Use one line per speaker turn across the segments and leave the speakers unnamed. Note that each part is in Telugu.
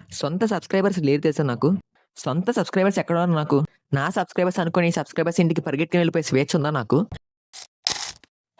సొంత సబ్స్క్రైబర్స్ లేరు తెలుసా నాకు. సొంత సబ్స్క్రైబర్స్ ఎక్కడున్నారు నాకు. నా సబ్స్క్రైబర్స్ అనుకోని సబ్స్క్రైబర్స్ ఇంటికి పరిగెట్టుకుని వెళ్ళిపోయే స్వేచ్ఛ ఉందా నాకు?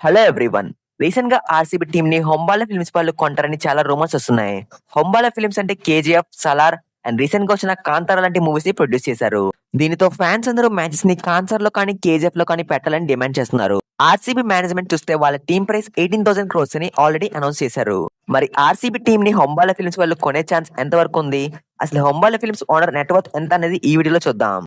Hello everyone. రీసెంట్ గా ఆర్సీబీ టీమ్ ని హొంబాల ఫిల్మ్స్ వాళ్ళు కొంటారని చాలా రూమర్స్ వస్తున్నాయి. హొంబాల ఫిల్మ్స్ అంటే కేజీఎఫ్, సలార్ అండ్ రీసెంట్ గా వచ్చిన కాంతార లాంటి మూవీస్ ని ప్రొడ్యూస్ చేశారు. దీనితో ఫ్యాన్స్ అందరూ మ్యాచెస్ ని కాన్సర్ లో కానీ కేజీఎఫ్ లో కానీ పెట్టాలని డిమాండ్ చేస్తున్నారు. ఆర్సీబీ మేనేజ్మెంట్ చూస్తే వాళ్ళ టీమ్ ప్రైస్ 18,000 crores అని ఆల్రెడీ అనౌన్స్ చేశారు. మరి ఆర్సీబీ టీమ్ ని హొంబాల ఫిల్మ్స్ వాళ్ళు కొనే ఛాన్స్ ఎంత వరకు ఉంది, అసలు హొంబాల ఫిల్మ్స్ ఓనర్ నెట్వర్క్ ఎంత అనేది ఈ వీడియోలో చూద్దాం.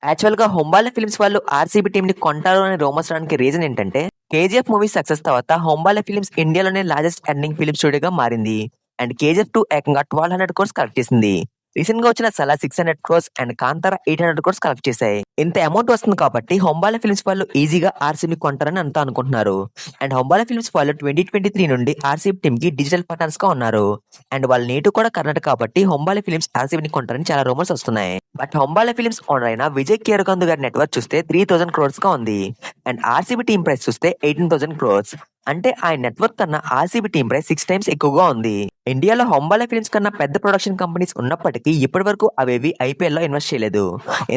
యాక్చువల్ గా హొంబాల ఫిల్మ్స్ వాళ్ళు ఆర్సీబీ టీమ్ ని కొంటారు అని రూమర్స్ రావడానికి రీజన్ ఏంటంటే, కేజీఎఫ్ మూవీ సక్సెస్ తర్వాత హొంబాల ఫిల్మ్స్ ఇండియాలోనే లార్జెస్ట్ ఎర్నింగ్ ఫిల్మ్ స్టూడియోగా మారింది. అండ్ కేజీఎఫ్ 2 ఏకంగా 1200 crores కలెక్ట్ చేసింది. రీసెంట్ గా వచ్చిన Salaar 600 crores and Kantara 800 crores collect చేశాయి. ఇంత అమౌంట్ వస్తుంది కాబట్టి హొంబాల ఫిల్మ్స్ వాళ్ళు ఈజీగా ఆర్సీబీ కొంటారని అంతా అనుకుంటున్నారు. అండ్ హొంబాల ఫిల్మ్స్ వాళ్ళు 2023 నుండి ఆర్సీబీ టీమ్ కి డిజిటల్ పార్ట్నర్స్ గా ఉన్నారు. అండ్ వాళ్ళ నేటివ్ కూడా కర్ణాటక కాబట్టి హొంబాల ఫిల్మ్స్ ఆర్సీబీని కొంటారని చాలా రూమర్స్ వస్తున్నాయి. బట్ హొంబాల ఫిల్మ్స్ ఓనర్ అయిన విజయ్ కేరకందు గారి నెట్వర్క్ చూస్తే 3,000 crores గా ఉంది. అండ్ ఆర్సీబీ టీమ్ ప్రైస్ చూస్తే 18,000 crores. అంటే ఆయన నెట్వర్క్ కన్నా ఆర్సీబీ టీమ్ ప్రైస్ 6 times ఎక్కువగా ఉంది. ఇండియాలో హొంబాల ఫిల్మ్స్ కన్నా పెద్ద ప్రొడక్షన్ కంపెనీస్ ఉన్నప్పటికీ ఇప్పటి వరకు అవేవి ఐపీఎల్ లో ఇన్వెస్ట్ చేయలేదు.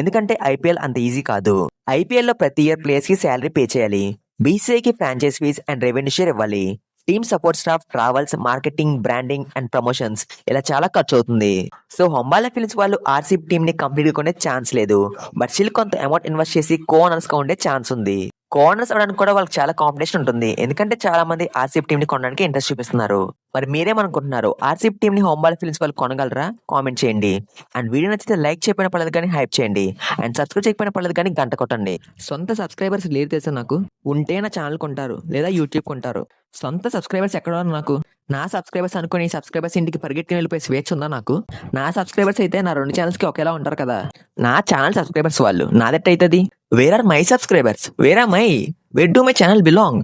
ఎందుకంటే ఐపీఎల్ అంత ఈజీ కాదు. ఐపీఎల్ లో ప్రతి ఇయర్ ప్లేయర్స్ కి శాలరీ పే చేయాలి. బీసీఐకి franchise fees and revenue share ఇవ్వాలి. Team support staff, travels, marketing, branding and promotions ఇలా చాలా ఖర్చు అవుతుంది. సో హొంబాల ఫిల్మ్స్ వాళ్ళు ఆర్సీబీ టీమ్ ని కంప్లీట్ గా కొనే ఛాన్స్ లేదు. బట్ స్టిల్ కొంత అమౌంట్ ఇన్వెస్ట్ చేసి కో ఓనర్స్ గా ఉండే ఛాన్స్ ఉంది. కోనర్స్ అవడానికి కూడా వాళ్ళకి చాలా కాంపిటీషన్ ఉంటుంది. ఎందుకంటే చాలా మంది ఆర్సీబీ టీమ్ ని కొనడానికి ఇంట్రెస్ట్ చూపిస్తున్నారు. మరి మీరేమనుకుంటున్నారు? ఆర్సీబీ టీమ్ ని హొంబాల ఫిల్మ్స్ వాళ్ళు కొనగలరా? కామెంట్ చేయండి. అండ్ వీడియో నచ్చితే లైక్ చేయకపోయినా పర్లేదు కానీ హైప్ చేయండి. అండ్ సబ్స్క్రైబ్ చేయకపోయినా పర్లేదు కానీ గంట కొట్టండి. సొంత సబ్స్క్రైబర్స్ లేరు తెలుసా నాకు. ఉంటే నా ఛానల్ కొంటారు లేదా యూట్యూబ్ కొంటారు. సొంత సబ్స్క్రైబర్స్ ఎక్కడ నాకు. నా సబ్స్క్రైబర్స్ అనుకుని సబ్స్క్రైబర్స్ ఇంటికి పరిగెట్టుకుని వెళ్ళిపోయే స్వేచ్ఛ ఉందా నాకు. నా సబ్స్క్రైబర్స్ అయితే నా 2 ఛానల్స్ కి ఒకేలా ఉంటారు కదా. నా ఛానల్ సబ్స్క్రైబర్స్ వాళ్ళు నాదెట్ అవుతుంది. Where are my subscribers? Where are my? Where do my channel belong?